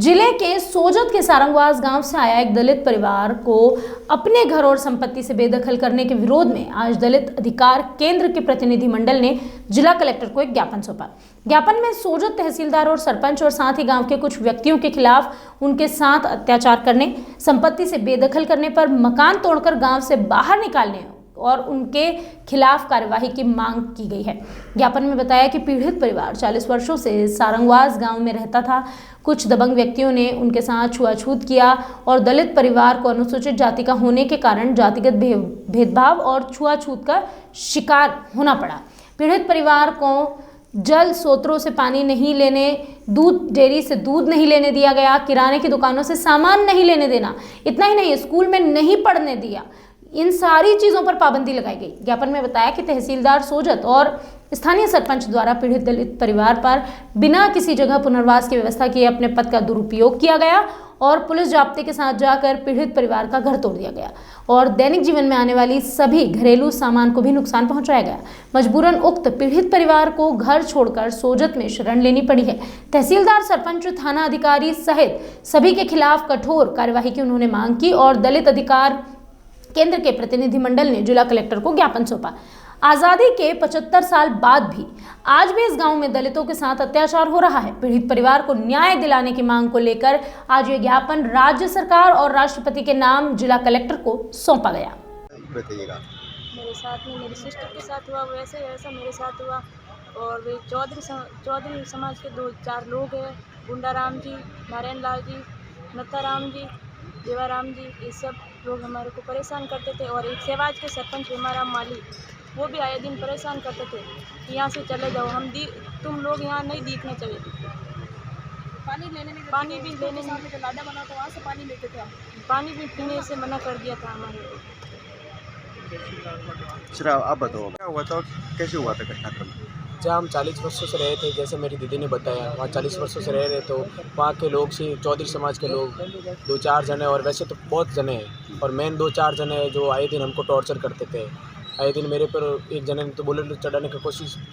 जिले के सोजत के सारंगवास गांव से आया एक दलित परिवार को अपने घर और संपत्ति से बेदखल करने के विरोध में आज दलित अधिकार केंद्र के प्रतिनिधि मंडल ने जिला कलेक्टर को एक ज्ञापन सौंपा। ज्ञापन में सोजत तहसीलदार और सरपंच और साथ ही गांव के कुछ व्यक्तियों के खिलाफ उनके साथ अत्याचार करने, संपत्ति से बेदखल करने पर मकान तोड़कर गांव से बाहर निकालने और उनके खिलाफ कार्यवाही की मांग की गई है। ज्ञापन में बताया कि पीड़ित परिवार 40 वर्षों से सारंगवास गांव में रहता था। कुछ दबंग व्यक्तियों ने उनके साथ छुआछूत किया और दलित परिवार को अनुसूचित जाति का होने के कारण जातिगत भेदभाव और छुआछूत का शिकार होना पड़ा। पीड़ित परिवार को जल स्रोतों से पानी नहीं लेने, दूध डेयरी से दूध नहीं लेने दिया गया, किराने की दुकानों से सामान नहीं लेने देना, इतना ही नहीं स्कूल में नहीं पढ़ने दिया। इन सारी चीज़ों पर पाबंदी लगाई गई। ज्ञापन में बताया कि तहसीलदार सोजत और स्थानीय सरपंच द्वारा पीड़ित दलित परिवार पर बिना किसी जगह पुनर्वास की व्यवस्था किए अपने पद का दुरुपयोग किया गया और पुलिस जाब्ते के साथ जाकर पीड़ित परिवार का घर तोड़ दिया गया और दैनिक जीवन में आने वाली सभी घरेलू सामान को भी नुकसान पहुंचाया गया। मजबूरन उक्त पीड़ित परिवार को घर छोड़कर सोजत में शरण लेनी पड़ी है। तहसीलदार, सरपंच, थाना अधिकारी सहित सभी के खिलाफ कठोर कार्यवाही की उन्होंने मांग की और दलित अधिकार केंद्र के प्रतिनिधि मंडल ने जिला कलेक्टर को ज्ञापन सौंपा। आजादी के 75 साल बाद भी आज भी इस गांव में दलितों के साथ अत्याचार हो रहा है। पीड़ित परिवार को न्याय दिलाने की मांग को लेकर आज ये ज्ञापन राज्य सरकार और राष्ट्रपति के नाम जिला कलेक्टर को सौंपा गया। मेरे साथ में मेरी सिस्टर के साथ हुआ, वैसा मेरे साथ हुआ और वे चौधरी समाज के 2-4 लोग हैं, गुंडाराम जी, नारायण लाल जी, नत्थाराम जी, देवाराम जी, ये सब लोग हमारे को परेशान करते थे। और एक सेवाज के सरपंच हेमाराम माली, वो भी आए दिन परेशान करते थे कि यहाँ से चले जाओ, तुम लोग यहाँ नहीं दिखने चाहिए। पानी भी लेने में लाडा बना था, वहाँ से पानी लेते थे। पानी भी पीने से मना कर दिया था हमारे को। चलो आप बताओ क्या हुआ था, कैसे हुआ था घटनाक्रम? जहाँ हम 40 वर्षों से रहे थे, जैसे मेरी दीदी ने बताया, वहाँ 40 वर्षों से रह रहे तो वहाँ के लोग चौधरी समाज के लोग 2-4 जने, और वैसे तो बहुत जने हैं और मेन 2-4 जने जो आए दिन हमको टॉर्चर करते थे। आए दिन मेरे पर एक जने ने तो बुलेट चढ़ाने का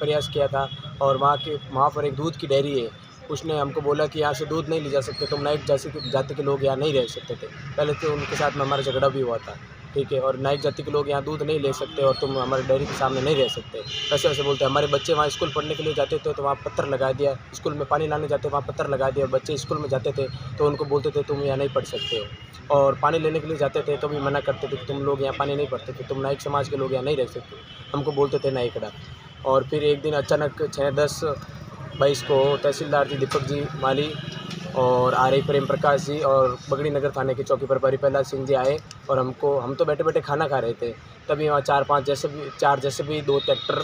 प्रयास किया था और वहाँ पर एक दूध की डेयरी है, उसने हमको बोला कि यहाँ से दूध नहीं ले जा सकते, तुम नाइक जाति के लोग यहाँ नहीं रह सकते थे। पहले तो उनके साथ में हमारा झगड़ा भी हुआ था, ठीक है, और नाइक जाति के लोग यहाँ दूध नहीं ले सकते और तुम हमारे डेयरी के सामने नहीं रह सकते, वैसे बोलते। हमारे बच्चे वहाँ स्कूल पढ़ने के लिए जाते थे तो वहाँ पत्थर लगा दिया, स्कूल में पानी लाने जाते वहाँ पत्थर लगा दिया। बच्चे स्कूल में जाते थे तो उनको बोलते थे तुम यहाँ नहीं पढ़ सकते हो, और पानी लेने के लिए जाते थे तो भी मना करते थे कि तुम लोग यहाँ पानी नहीं पढ़ते थे, तुम नाइक समाज के लोग यहाँ नहीं रह सकते, हमको बोलते थे नाइकड़ा। और फिर एक दिन अचानक 6-10-22 को तहसीलदार जी दीपक जी माली और RI प्रेम प्रकाश जी और बगड़ी नगर थाने के चौकी प्रभारी प्रहलाद सिंह जी आए और हम तो बैठे बैठे खाना खा रहे थे, तभी वहाँ 4-5 जैसे भी 2 ट्रैक्टर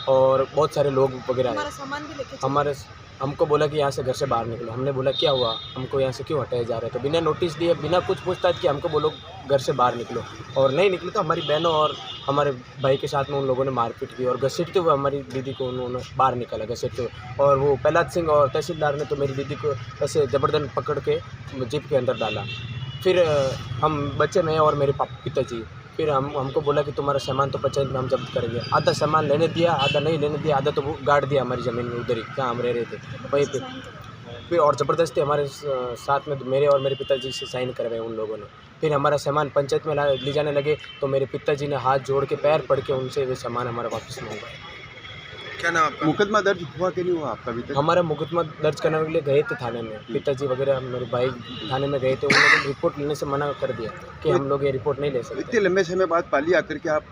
और बहुत सारे लोग वगैरह आए। हमको बोला कि यहाँ से घर से बाहर निकलो। हमने बोला क्या हुआ, हमको यहाँ से क्यों हटाया जा रहा है? तो बिना नोटिस दिए, बिना कुछ पूछताछ किए हमको बोलो घर से बाहर निकलो, और नहीं निकले तो हमारी बहनों और हमारे भाई के साथ में उन लोगों ने मारपीट की और घसीटते हुए हमारी दीदी को उन्होंने बाहर निकाला घसीटते हुए। और वो प्रहलाद सिंह और तहसीलदार ने तो मेरी दीदी को ऐसे ज़बरदस्त पकड़ के जीप के अंदर डाला। फिर हम बच्चे में और मेरे पिताजी, फिर हमको बोला कि तुम्हारा सामान तो पंचायत में हम जब्त करेंगे। आधा सामान लेने दिया, आधा नहीं लेने दिया, आधा तो वो गाड़ दिया हमारी ज़मीन में उधर ही जहाँ हम रह रहे थे वहीं पे। फिर और ज़बरदस्ती हमारे साथ में मेरे और मेरे पिताजी से साइन करवाए उन लोगों ने। फिर हमारा सामान पंचायत में ले जाने लगे तो मेरे पिताजी ने हाथ जोड़ के पैर पड़ के उनसे वे सामान हमारा वापस मांगा। क्या नाम आपका? मुकदमा दर्ज हुआ कि नहीं हुआ आपका अभी तक? हमारा मुकदमा दर्ज करने के लिए गए थे थाने में, पिताजी वगैरह मेरे भाई थाने में गए थे, उन्होंने रिपोर्ट लेने से मना कर दिया कि हम लोग ये रिपोर्ट नहीं ले सकते। इतने लंबे समय बाद पाली आकर के आप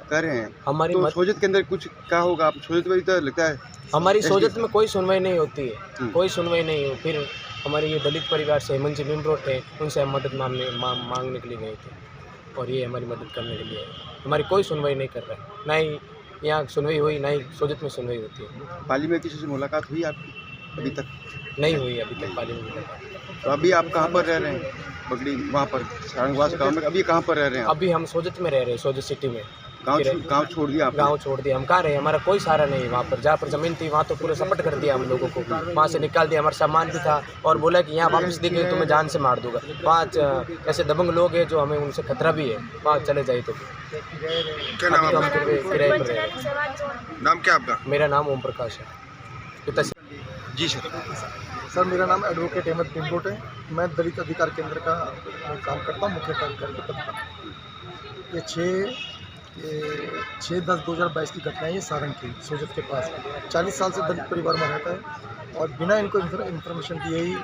कर रहे हैं, हमारी तो सोजत के अंदर कुछ क्या होगा? आप सोजत में तो लगता है हमारी सोजत में कोई सुनवाई नहीं होती है, कोई सुनवाई नहीं हो। फिर हमारे ये दलित परिवार से हेमंत जी निम्रोट है, उनसे हम मदद मांगने के लिए गए थे और ये हमारी मदद करने के लिए हमारी कोई सुनवाई नहीं कर रहा है, ना ही यहाँ सुनवाई हुई, ना ही सोजत में सुनवाई होती है। पाली में किसी से मुलाकात हुई आपकी? अभी तक नहीं हुई, अभी तक पाली में मुलाकात। तो अभी आप कहाँ पर रह रहे हैं? बगड़ी वहाँ पर सारंगवास गाँव में अभी कहाँ पर रह रहे हैं? अभी हम सोजत में रह रहे हैं, सोजत सिटी में। गाँव छोड़ दिया? गाँव छोड़ दिया, हम कहाँ रहे, हमारा कोई सहारा नहीं। वहाँ पर जहाँ पर ज़मीन थी वहाँ तो पूरा सपट कर दिया हम लोगों को, वहाँ से निकाल दिया। हमारा सामान भी था और बोला कि यहाँ वापस देंगे तो मैं जान से मार दूंगा। 5 ऐसे दबंग लोग हैं जो हमें उनसे खतरा भी है, वहाँ चले जाए तो। क्या नाम आपका? किराए पर रहे। नाम क्या आपका? मेरा नाम ओम प्रकाश है। जी सर। सर मेरा नाम एडवोकेट अहमद पिंपोट है। मैं दलित अधिकार केंद्र का काम करता हूँ, मुख्य कार्यकारी के पद पर। ये 6/10/2022 की घटना है। ये सारंग की सोजत के पास 40 साल से दलित परिवार में रहता है और बिना इनको इन्फॉर्मेशन दिए ही,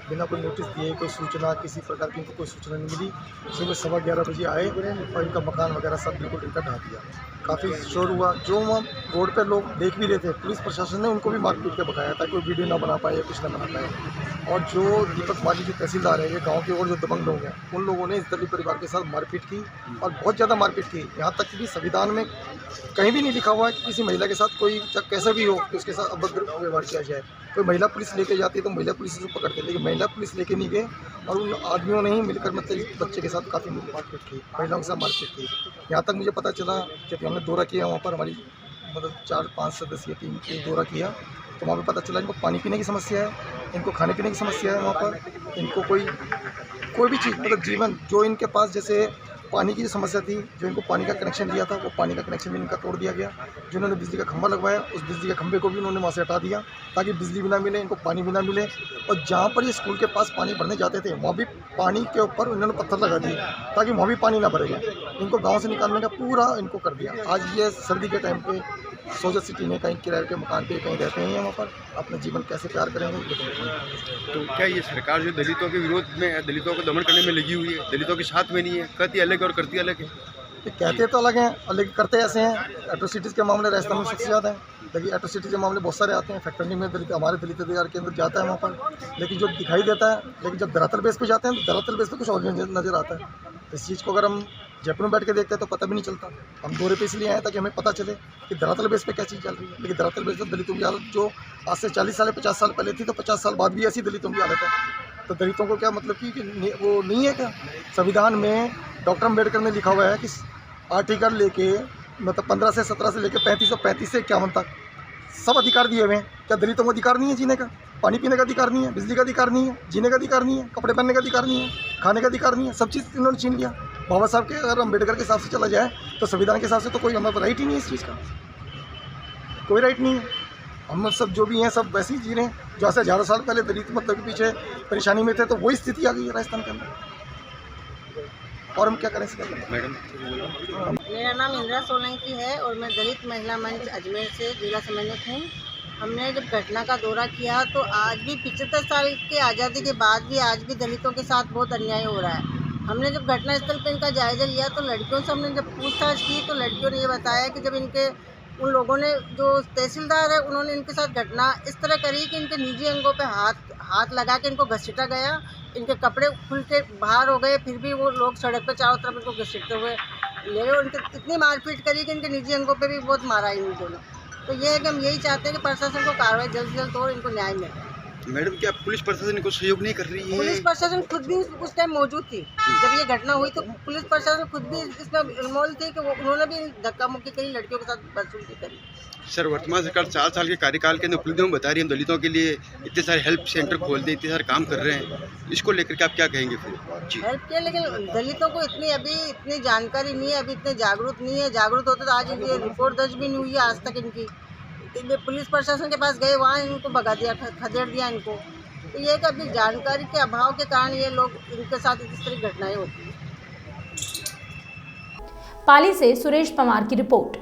बिना कोई नोटिस दिए, कोई सूचना, किसी प्रकार की इनको कोई सूचना नहीं मिली, सुबह 11:15 बजे आए और इनका मकान वगैरह सब बिल्कुल इनका ढा दिया। काफ़ी शोर हुआ। जो वहाँ रोड पे लोग देख भी रहे थे, पुलिस प्रशासन ने उनको भी मार पीट के भगाया था, कोई वीडियो ना बना पाए, कुछ ना बना पाए। और जो दीपक माली जो तहसीलदार है, ये गांव के और जो दबंग लोग हैं, उन लोगों ने इस दलित परिवार के साथ मारपीट की और बहुत ज़्यादा मारपीट की। यहाँ तक कि संविधान में कहीं भी नहीं लिखा हुआ है कि किसी महिला के साथ कोई कैसा भी हो तो उसके साथ अभद्र व्यवहार किया जाए। कोई महिला पुलिस लेके जाती है तो महिला पुलिस उसको पकड़ते हैं, लेकिन महिला पुलिस लेके नहीं गए और उन आदमियों ने ही मिलकर मतलब बच्चे के साथ काफ़ी मारपीट की, महिलाओं के साथ मारपीट की। यहाँ तक मुझे पता चला जब हमने दौरा किया वहाँ पर, हमारी मतलब 4-5 सदस्यीय टीम के दौरा किया तो वहाँ पर पता चला इनको पानी पीने की समस्या है, इनको खाने पीने की समस्या है। वहाँ पर इनको कोई भी चीज़ मतलब जीवन जो इनके पास, जैसे पानी की जो समस्या थी, जो इनको पानी का कनेक्शन दिया था वो पानी का कनेक्शन भी इनका तोड़ दिया गया। जो इन्होंने बिजली का खंभा लगवाया उस बिजली के खंभे को भी उन्होंने वहाँ से हटा दिया ताकि बिजली भी ना मिले, इनको पानी भी ना मिले। और जहाँ पर ये स्कूल के पास पानी भरने जाते थे वहाँ भी पानी के ऊपर उन्होंने पत्थर लगा दिए ताकि वहाँ भी पानी ना भरेगा। इनको गाँव से निकालने का पूरा इनको कर दिया। आज ये सर्दी के टाइम पे सोजत सिटी में कहीं किराए के मकान पे कहीं रहते हैं, वहाँ पर अपना जीवन कैसे प्यार करेंगे। तो क्या ये सरकार जो दलितों के विरोध में है, दलितों को दमन करने में लगी हुई है, दलितों के साथ में नहीं है, कहती अलग है और करती अलग है? ये कहते तो अलग हैं लेकिन करते ऐसे हैं। एट्रोसिटीज़ के मामले राजस्थान में सबसे ज़्यादा है, लेकिन एट्रोसिटी के मामले बहुत सारे आते हैं। फैक्ट्री में दलित, हमारे दलित अधिकार के अंदर जाता है वहाँ पर, लेकिन जो दिखाई देता है, लेकिन जब धरातल बेस पे जाते हैं तो धरातल बेस पे कुछ और नज़र आता है। इस चीज़ को अगर हम जयपुर में बैठ के देखते हैं तो पता भी नहीं चलता। हम दौरे पे इसलिए आए ताकि हमें पता चले कि धरातल बेस पे क्या चीज़ चल रही है। लेकिन धरातल बेस पर दलितों की हालत जो आज से 40 साल 50 साल पहले थी तो 50 साल बाद भी ऐसी दलितों की हालत है। तो दलितों को क्या मतलब कि वो नहीं है क्या? संविधान में डॉक्टर अम्बेडकर ने लिखा हुआ है कि आर्टिकल लेके मतलब 15 से 17 से लेके 35 और 35 से 51 तक सब अधिकार दिए हुए हैं। क्या दलितों को अधिकार नहीं है जीने का? पानी पीने का अधिकार नहीं है, बिजली का अधिकार नहीं है, जीने का अधिकार नहीं है, कपड़े पहनने का अधिकार नहीं है, खाने का अधिकार नहीं है? सब चीज़ इन्होंने छीन लिया। बाबा साहब के अगर अम्बेडकर के हिसाब से चला जाए तो संविधान के हिसाब से तो कोई हमारा राइट ही नहीं है, इस चीज़ का कोई राइट नहीं है। हम सब जो भी हैं सब वैसे ही जी रहे हैं जो आज से हज़ारों साल पहले दलित मतलब के पीछे परेशानी में थे, तो वही स्थिति आ गई है राजस्थान के अंदर। और हम क्या करें इसका? मैडम, मेरा नाम इंदिरा सोलंकी है और मैं दलित महिला मंच अजमेर से जिला समन्वयक हूँ। हमने जब घटना का दौरा किया तो आज भी 75 साल के आज़ादी के बाद भी आज भी दलितों के साथ बहुत अन्याय हो रहा है। हमने जब घटना स्थल पर इनका जायज़ा लिया तो लड़कियों से हमने जब पूछताछ की तो लड़कियों ने ये बताया कि जब इनके उन लोगों ने, जो तहसीलदार है, उन्होंने इनके साथ घटना इस तरह करी कि इनके निजी अंगों पे हाथ लगा के इनको घसीटा गया, इनके कपड़े खुल के बाहर हो गए, फिर भी वो लोग सड़क पे चारों तरफ इनको घसीटते हुए ले गए। उनके इतनी मारपीट करी कि इनके निजी अंगों पे भी बहुत मारा इन दोनों। तो ये है कि हम यही चाहते हैं कि प्रशासन को कार्रवाई जल्द से जल्द हो और इनको न्याय मिले। मैडम, क्या पुलिस प्रशासन को सहयोग नहीं कर रही है? पुलिस प्रशासन खुद भी उस टाइम मौजूद थी जब ये घटना हुई, तो पुलिस प्रशासन खुद भी इसमें इन्वॉल्व थी कि उन्होंने भी धक्का मुक्की करी, लड़कियों के साथ बदसलूकी करी। सर, वर्तमान सरकार 4 साल के कार्यकाल के अंदर उपलब्धियों में बता रही है, हम दलितों के लिए इतने सारे हेल्प सेंटर खोल दे, इतने सारे काम कर रहे हैं, इसको लेकर के आप क्या कहेंगे फिर? जी, हेल्प किया, लेकिन दलितों को इतनी जानकारी नहीं है, अभी इतने जागरूक नहीं है। जागरूक होते तो आज ये रिपोर्ट दर्ज भी नहीं हुई है आज तक इनकी। पुलिस प्रशासन के पास गए, वहाँ इनको भगा दिया, खदेड़ दिया इनको। तो ये कि अभी जानकारी के अभाव के कारण ये लोग, इनके साथ इस तरह की घटनाएं होती हैं। पाली से सुरेश पवार की रिपोर्ट।